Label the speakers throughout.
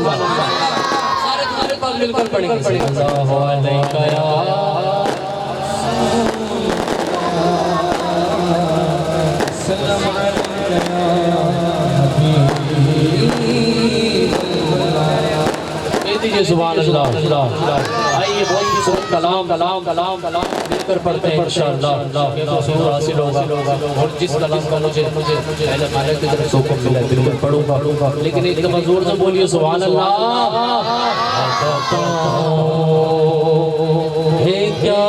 Speaker 1: सारे पाक मिलकर पढ़ेंगे। सल्लल्लाहु अलैहि दीजिए सुभान अल्लाह। आइए बहुत ही सुबह कलाम कलाम कलाम कलाम मिलकर पढ़ते हैं इंशाअल्लाह कसूर हासिल होगा। और जिस कलाम का मुझे पहले मालिक की तरफ से हुक्म मिला बिल्कुल पढ़ूंगा, लेकिन एक दफा जोर से बोलिए सुभान अल्लाह। हे क्या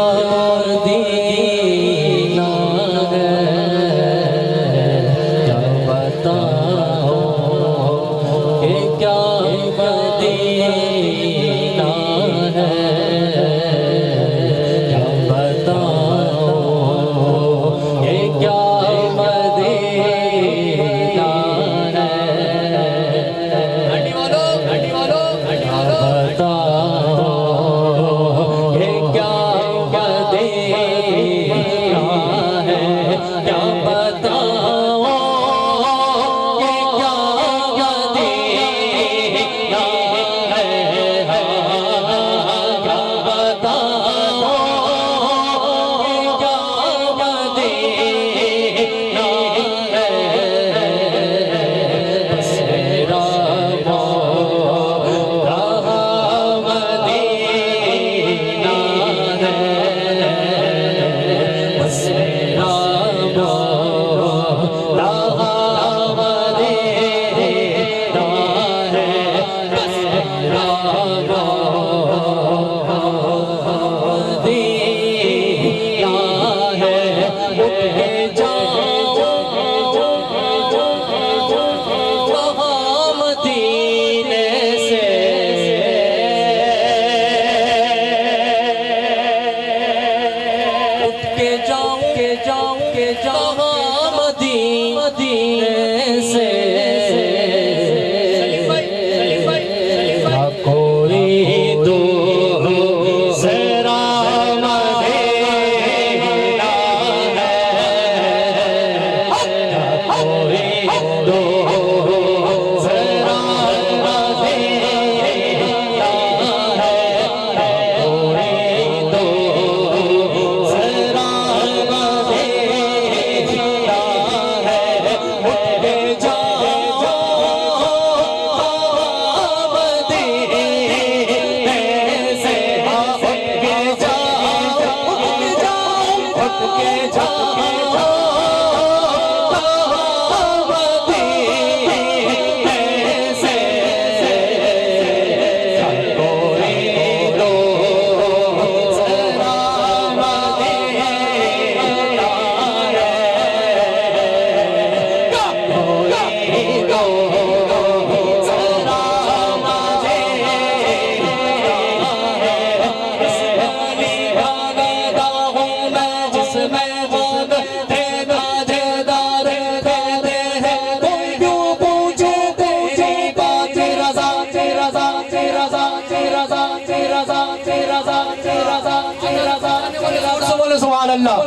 Speaker 1: दीना है, क्या बताओ हे क्या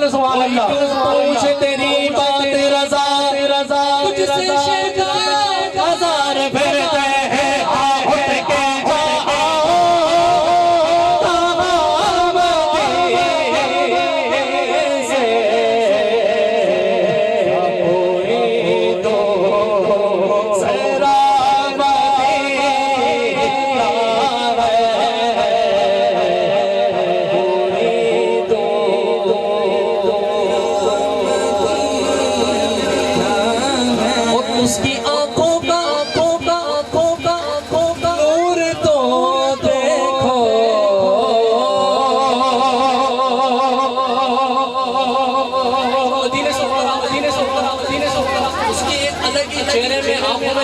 Speaker 1: सुभान अल्लाह। पूछ तेरी बात रज़ा तुझसे शिकायत हजार फिरते हैं उठ के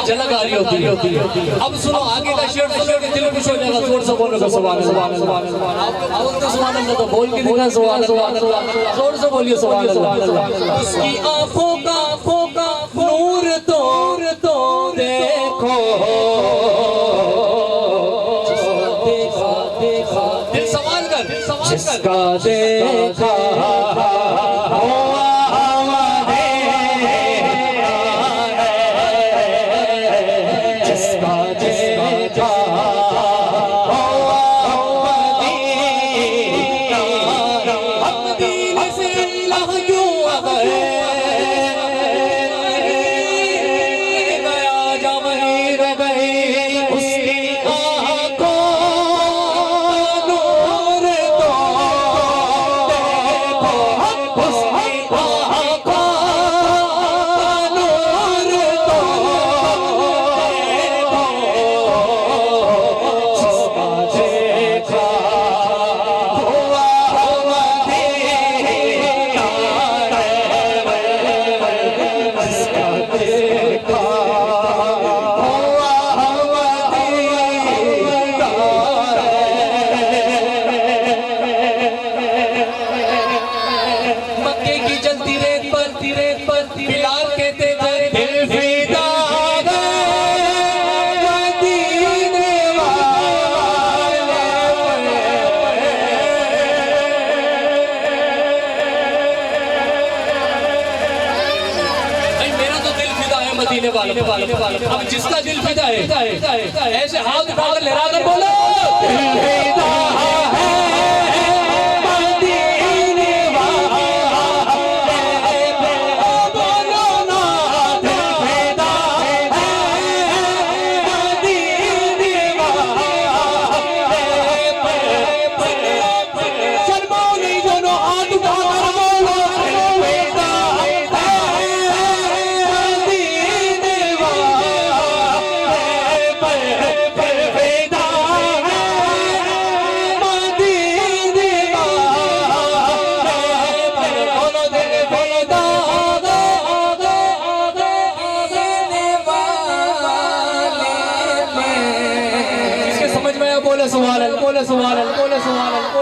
Speaker 1: झलक आ रही होती है। अब सुनो आगे का शेर सुनो कि दिल खुश हो जाएगा। जोर से बोलो सुभान अल्लाह। आप तो सुभान अल्लाह तो बोल के दिखा सुभान अल्लाह। जोर से बोलिए सुभान अल्लाह। उसकी आंखों का नूर तो देखो, दिल संभाल कर जिसका देखा जिसका मदीने वाला। अब जिसका दिल फिदा है ऐसे हाथ उठाकर लहराकर बोलो दिल फिदा है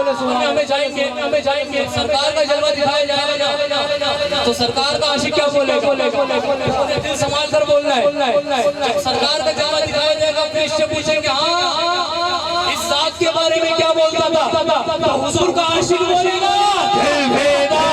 Speaker 1: हमें जाएंगे सरकार का जलवा दिखाया जाएगा तो सरकार का आशिक क्या बोलेगा दिल संभाल कर बोलना है। सरकार का जलवा दिखाया जाएगा फिर इससे पूछेंगे हाँ इस जात के बारे में क्या बोलता था तो हुजूर का आशिक बोलेगा दिल भेदा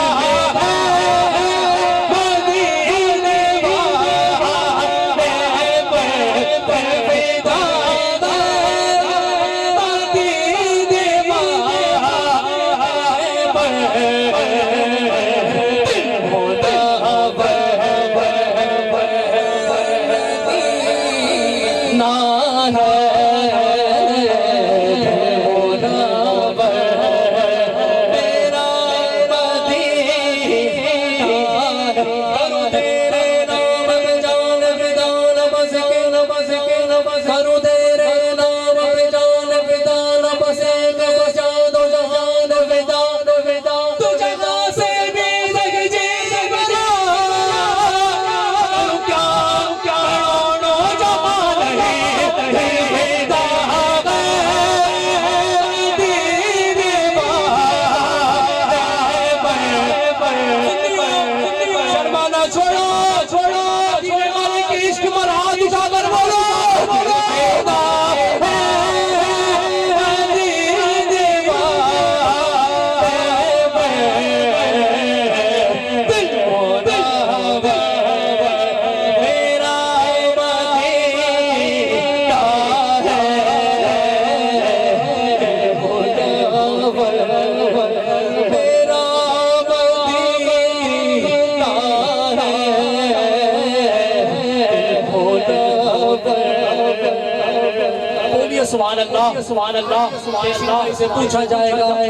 Speaker 1: सुभान अल्लाह से पूछा जाएगा भाई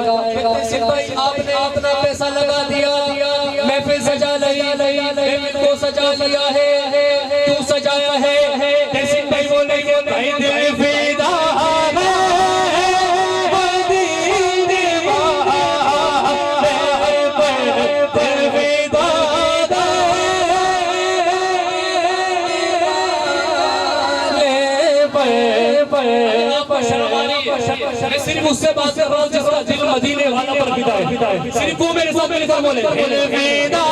Speaker 1: आपने अपना पैसा लगा दिया महफिल सजा ली को सजा लिया है तू सजाया है सिंह भाई बोलेंगे भाई दिल फिदा मैं सिर्फ उससे बात कर रहा हूँ जिसका दिल मदीने वाला पर फिदा है सिर्फ वो मेरे साथ मेरे साथ बोले दिल फिदा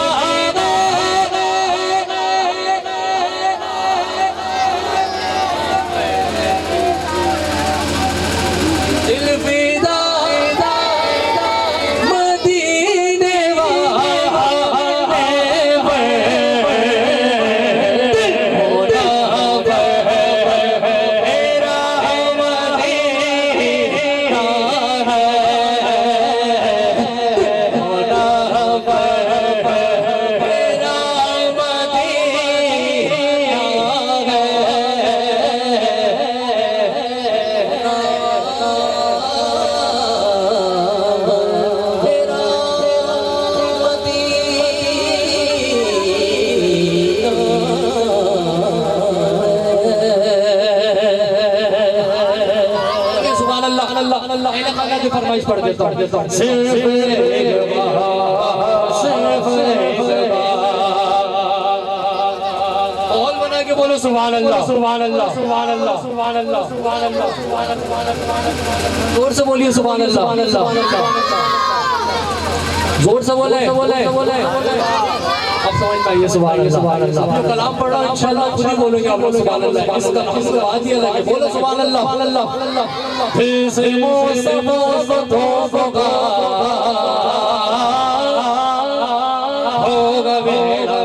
Speaker 1: फरमाइश पढ़ देता हूँ सिर्फ एक और बना के बोलो सुभान अल्लाह सुभान अल्लाह सुभान अल्लाह सुभान अल्लाह सुभान अल्लाह सुभान अल्लाह जोर से बोलिए सुभान अल्लाह जोर से बोले अब समझ में आइए सुभान अल्लाह आप कलाम पढ़ रहा हूं इंशाल्लाह खुद ही बोलेंगे आप लोग सुभान अल्लाह इसका बात ही अलग है बोलो सुभान अल्लाह फिर से मुस्तफा को धोखा होगा बेड़ा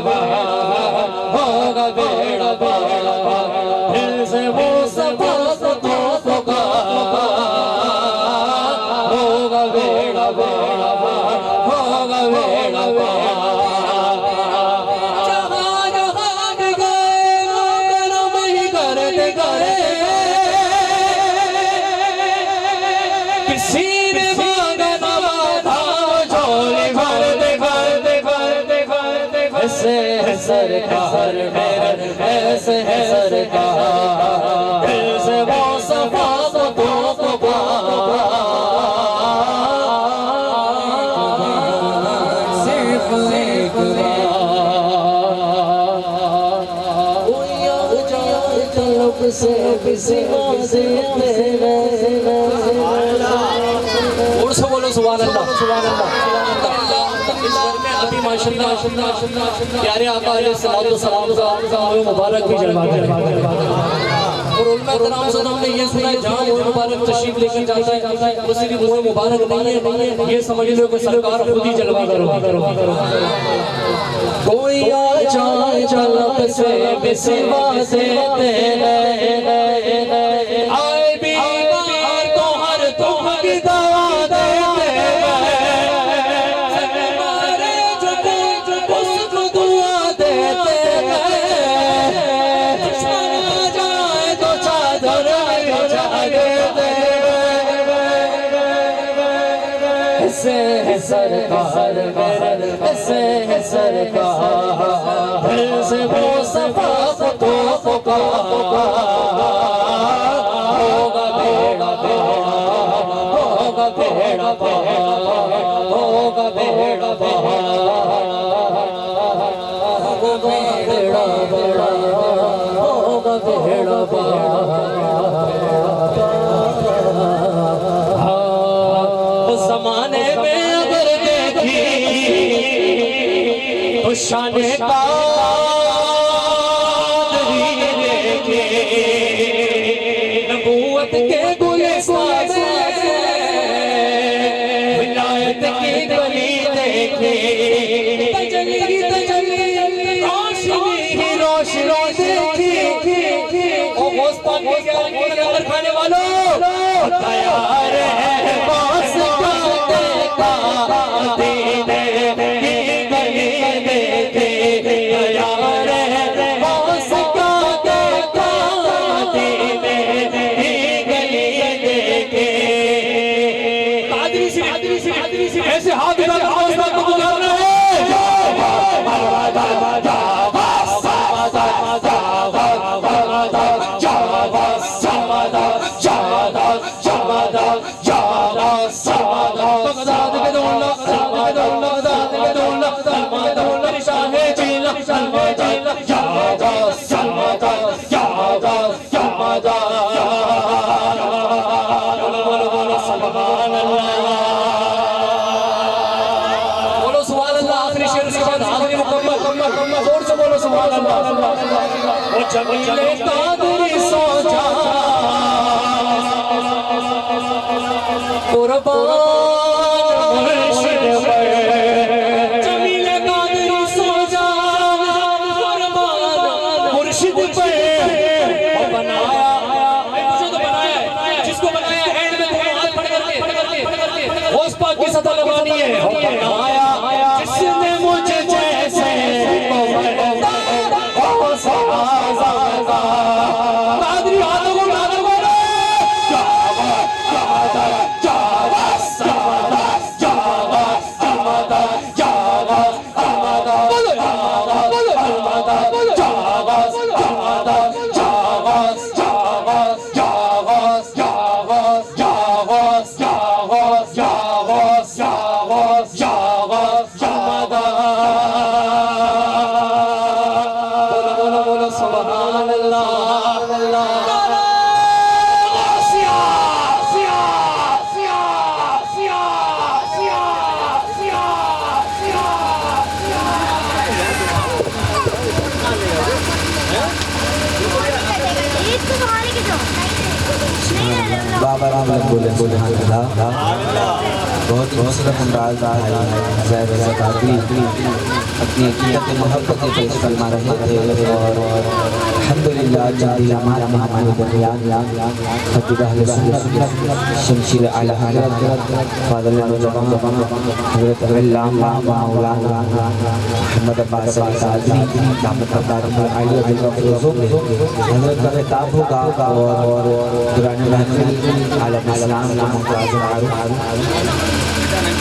Speaker 1: सरकार मेरे, ऐसे है सरकार, दिल से वो सफा को सिर्फ एक बार से और से बोलो सुभान अल्लाह, सुभान अल्लाह। अभी माशाअल्लाह प्यारे आका अलैहिस्सलाम का मुबारक भी जलवा है और उलमा कराम से हमने ये सुना है जहाँ वो मुबारक तशरीफ लेकर जाता है वो सिर्फ वो मुबारक नहीं है, ये समझ लो कि सरकार खुद ही जलवा करो। कोई आ जाए झलक से बिस्वा देते आए बीमार तो हर तुम की दवा देते मारे जो उसको दुआ देते दुश्मन आ जाए तो चादर बिछा देते ऐसे है सरकार मेरे, ऐसे है सरकार, दिल से वो सफा को होगा बेड़ा होगा बेड़ा होगा बेड़ा होगा बेड़ा ज़माने में अगर देखी तो शाने कादरी लेके नबूवत के गुलिस्तान में विलायत की गली देखे तजल्ली रोशनी ही रोशनी देखी ओ गोस्तान के अंदर खाने वालों तैयार है बास का दीने की गली देखे तैयार है बास का दीने की गली देखे कादरी सी ऐसे हाथ इधर आवाज को गुजार रहे हैं बोलो सुभान अल्लाह। आखिरी शेर के बाद आखिरी मुकम्मल जोर से बोलो सुभान अल्लाह। ओ जमीले कादरी सो जा कुर्बान मुर्शिद पर, जमीले कादरी सो जा कुर्बान मुर्शिद पर बनाया मुझे तो बनाया जिसको बनाया हैंड में दोनों हाथ पकड़ करके होश पाक की सतह लगानी है बनाया जिसने मुझे जैसे कादरी हाथों को
Speaker 2: बाबा बोले बहुत हौसला अंदाज ज़ाहिर ज़काती अपनी हकीकत मोहब्बत पे फरमा रहे थे और अल्हम्दुलिल्लाह जल्दी हमारे हमारे दरमियान खतीब अहले सुन्नत शमशीर आला हज़रत फाज़िल नौजवान हज़रत अल्लामा मौलाना मोहम्मद अब्बास कादरी दामत बरकातहू आलिया बिलफरोज़ों में हज़रत का खिताब होगा और कुरान महफिल आलम इस्लाम का मुमताज़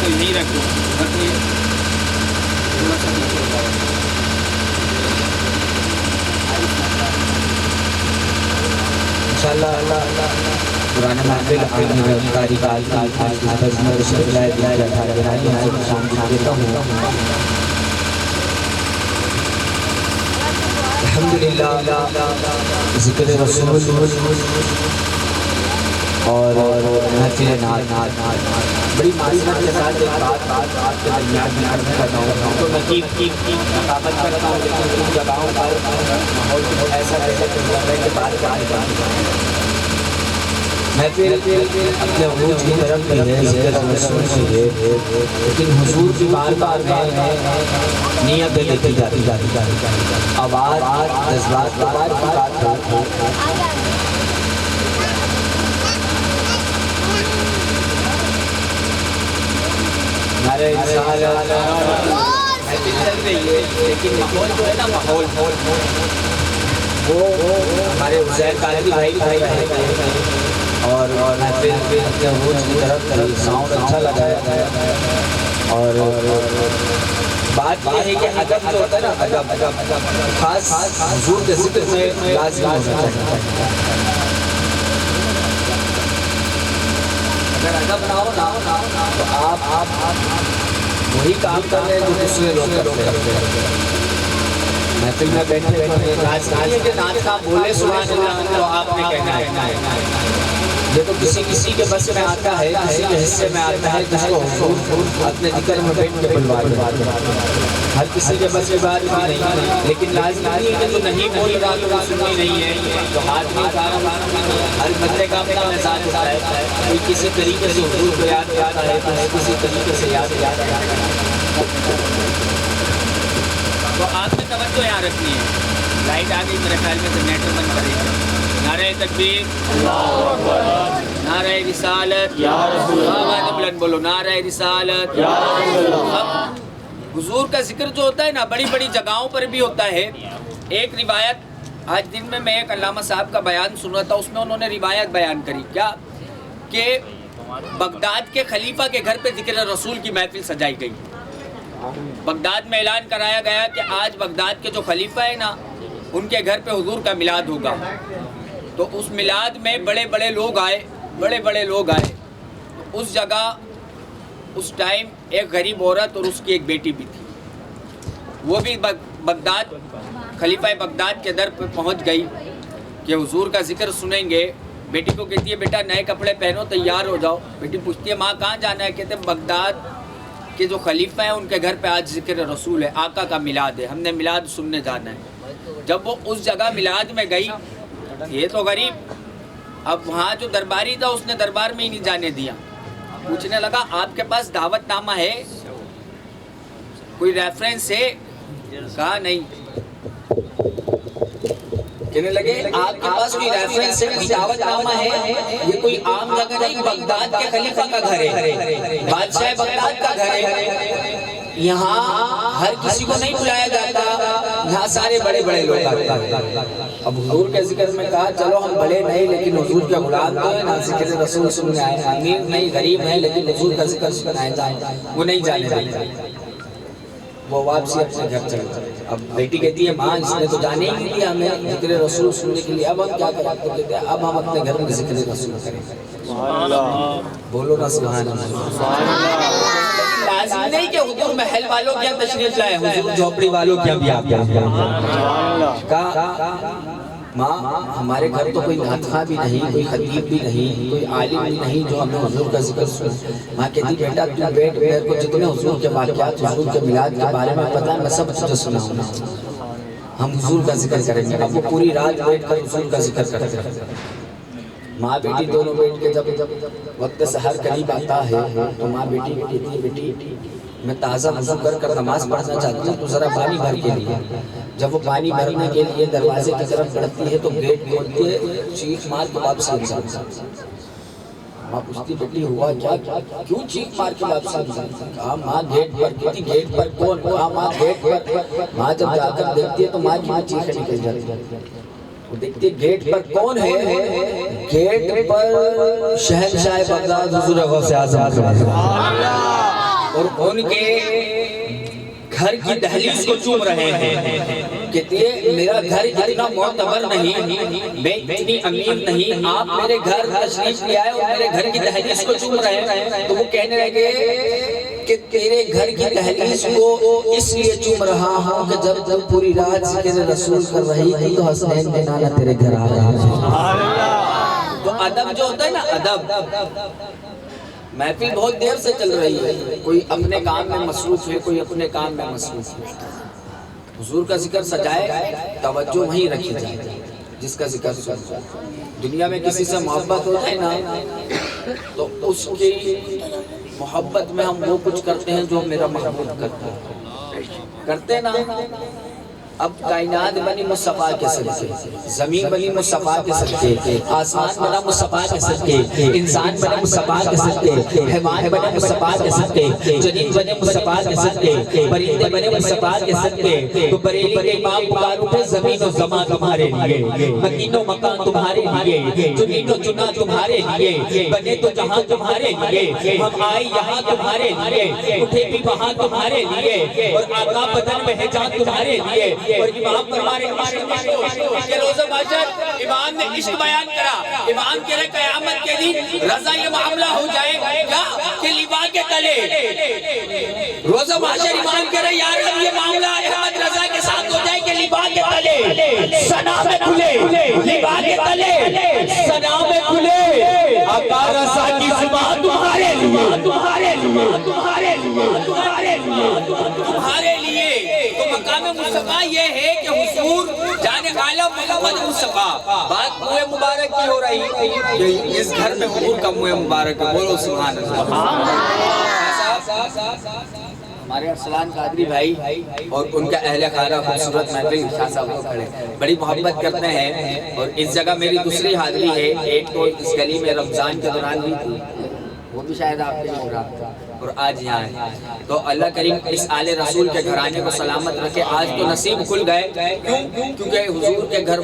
Speaker 3: नहीं रखो
Speaker 2: इंशाअल्लाह पुराने महफिल कारी काल का देता हूँ। अल्हम्दुलिल्लाह ज़िक्र रसूल और महफिल नात बड़ी मासूमियत के साथ एक बात आपके दरमियान में अर्ज़ कर रहा हूँ। तो मैं नकाबत करता हूँ, लेकिन इन जगहों पर माहौल ऐसा जैसे कि बात महफिल अपने उरूज की तरफ भी है, ज़िक्र रसूल भी है, लेकिन हुजूर की बार-बार नियत देखी जाती आवाज़ जज्बात की बात है। हमारे लेकिन माहौल जो है ना, माहौल वो हमारे उज़ैर कादरी भाई और महफिल अपने उरूज की तरफ साउंड अच्छा लगा है। और बात ये है कि अदब जो होता है ना, अदब खास हुजूर के ज़िक्र में लाज़िम होना चाहिए। अगर अदब ना हो तो आप वही काम कर रहे हैं जो दूसरे लोग करते हैं। महफिल में बैठे नाच का बोले सुभान अल्लाह तो आपने कहना है। ये तो किसी के बस में आता है, किसी के हिस्से में आता है, जिसको अपने जिक्र में बैठ के बुलवा हर किसी के बस में बात भी नहीं। लेकिन लाज़मी है जो नहीं बोल रहा तो सुननी नहीं है, तो हाथ में हर बंदे का अपना मिजाज होता है। कोई किसी तरीके से हुजूर को याद आता है, तो किसी तरीके से याद आता है। तो आपने तवज्जो यहाँ रखनी है। लाइट आ गई मेरे ख्याल में, जनरेटर बंद करेगा। नारे तकबीर, नारे रिसालत, बुलंद बोलो, नारे रिसालत। हुजूर का जिक्र जो होता है ना, बड़ी बड़ी जगहों पर भी होता है। एक रिवायत आज दिन में मैं एक अल्लामा साहब का बयान सुन रहा था, उसमें उन्होंने रिवायत बयान करी क्या कि बगदाद के खलीफा के घर पे जिक्र रसूल की महफिल सजाई गई। बगदाद में ऐलान कराया गया कि आज बगदाद के जो खलीफा है ना, उनके घर पे हुजूर का मिलाद होगा। तो उस मिलाद में बड़े बड़े लोग आए। उस जगह उस टाइम एक गरीब औरत और उसकी एक बेटी भी थी। वो भी बगदाद खलीफा बगदाद के दर पे पहुंच गई कि हुजूर का जिक्र सुनेंगे। बेटी को कहती है बेटा नए कपड़े पहनो, तैयार हो जाओ। बेटी पूछती है माँ कहाँ जाना है? कहते बगदाद के जो खलीफा हैं उनके घर पे आज जिक्र रसूल है, आका का मिलाद है, हमने मिलाद सुनने जाना है। जब वो उस जगह मिलाद में गई, ये तो गरीब, अब वहाँ जो दरबारी था उसने दरबार में ही नहीं जाने दिया। पूछने लगा आपके पास दावतनामा है, कोई रेफरेंस है? कहा नहीं। कहने लगे आपके पास कोई रेफरेंस है, कोई दावतनामा है? ये कोई आम जगह नहीं, बगदाद के खलीफा का घर है, बादशाह बगदाद का घर है। यहाँ हर किसी को नहीं बुलाया जाता, यहाँ सारे बड़े बड़े लोग आते हैं। अब हुजूर के जिक्र में कहा चलो हम बड़े नहीं लेकिन हुजूर के गुलाम तो है ना, जिक्र रसूल सुनने आए, अमीर नहीं गरीब है लेकिन हुजूर का जिक्र सुनने आए, वो नहीं जाने देते। वो वापसी अपने घर चले गए। अब बेटी कहती है माँ इसने तो जाने ही नहीं दिया हमें जिक्र रसूल सुनने के लिए, अब हम क्या करें? तो कहते हैं अब हम अपने घर में जिक्र रसूल करें। बोलो ना सुभान अल्लाह। लाज़िम नहीं कि हुजूर महल वालों क्या तशरीफ लाए, हुजूर झोपड़ी वालों क्या भी आप माँ हमारे घर तो कोई नातखा भी नहीं, कोई खतीब भी नहीं, कोई आलिम भी नहीं जो हमें हुजूर का जिक्र सुने। माँ कहती बेटा तू बैठ, मेरे को जितने हुजूर के वाक़यात, हुजूर के मिलाद के बारे में पता है मैं सब तुझे सुनाऊंगा, हम हुजूर का जिक्र करेंगे। अब वो पूरी रात बैठ कर हुजूर का जिक्र करते हैं। माँ बेटी दोनों बैठ के जब वक्त सहर करीब आता है तो माँ बेटी कहती है बेटी मैं ताज़ा वज़ू कर नमाज पढ़ना चाहती हूँ, तो ज़रा पानी भर के लिए। जब वो पानी भरने के लिए दरवाजे की तरफ बढ़ती है तो गेट खोलती है, चीख मार के वापसी। माँ पूछती बेटी हुआ क्या, क्यों चीख मार के वापसी? कहा माँ गेट पर। कहती गेट पर कौन? कहा माँ गेट पर। माँ जब जाकर देखती है तो माँ की चीखें निकल जाती है। वो देखती है गेट पर कौन है? गेट पर शहंशाह बगदाद हुजूर गौसे आज़म और उनके
Speaker 3: घर की दहलीज को चूम रहे हैं। कहती है मेरा घर इतना मोतबर नहीं, मैं इतनी अमीर नहीं, आप मेरे घर तशरीफ ले आए और मेरे घर की दहलीज को चूम रहे हैं। तो वो कहने लगे कि तेरे घर की दहलीज को इसलिए चूम रहा हूँ कि जब जब पूरी रात जिक्र रसूल कर रही थी तो हसनैन के नाना तेरे घर आ रहा है। तो अदब जो होता है ना, अदब, महफिल बहुत देर से चल रही है, कोई अपने काम में मसरूफ है, कोई अपने काम में मसरूफ है। हुजूर का जिक्र सजाए, तवज्जो वहीं रखी जाए जिसका जिक्र सुन। दुनिया में किसी से मोहब्बत हो जाए ना तो उसकी मोहब्बत में हम वो कुछ करते हैं जो मेरा महबूब करते ना। अब कायनात बनी मुस्तफा के सदके, जमीन बनी मुस्तफा के सदके, आसमान बना मुस्तफा के सदके, इंसान बने मुस्तफा के सदके, हैवान बने मुस्तफा के सदके, जनीन बने मुस्तफा के सदके, परिंदे बने मुस्तफा के सदके। तो बरेली के इमाम पुकार उठे, जमीन और ज़मा तुम्हारे लिए, मकीनो मकान तुम्हारे लिए, चुनीनो चुना तुम्हारे लिए, बने तो जहां तुम्हारे लिए, हम आए यहाँ तुम्हारे लिए, उठे भी वहां तुम्हारे लिए, और आका बदन में है जान तुम्हारे लिए। और इमाम फरमाने के रोज़े महशर इमाम ने इश्क बयान करा। इमाम कह रहे क़यामत के दिन रज़ा ये मामला हो जाएगा कि लिबा के तले। रोज़े महशर इमाम कह रहे यार अब ये मामला अहमद रज़ा के साथ हो जाए कि लिबा के तले सना में खुले, लिबा के तले सना में खुले, आका रज़ा की ज़ुबान तुम्हारे लिए, तुम्हारे लिए, तुम्हारे लिए, तुम्हारे लिए, तुम्हारे लिए। तो मकाम मुस्तफा ये है कि हुजूर जाने आलम मोहम्मद मुस्तफा। बात मुँह मुबारक की हो रही है, इस घर में हुजूर का मुँह मुबारक है, बोलो सुभान अल्लाह। हमारे अरसलान कादरी भाई और उनका अहले खाना खूबसूरत महफिल शाह साहब को खड़े बड़ी मोहब्बत करते हैं। और इस जगह मेरी दूसरी हाजिरी है, एक तो इस गली में रमजान के दौरान हुई थी, वो भी शायद आपके हो रहा था, और आज यहाँ है। तो अल्लाह करीम इस आले रसूल के घराने को सलामत रखे। आज तो नसीब खुल गए, क्यों? क्योंकि हुजूर के घर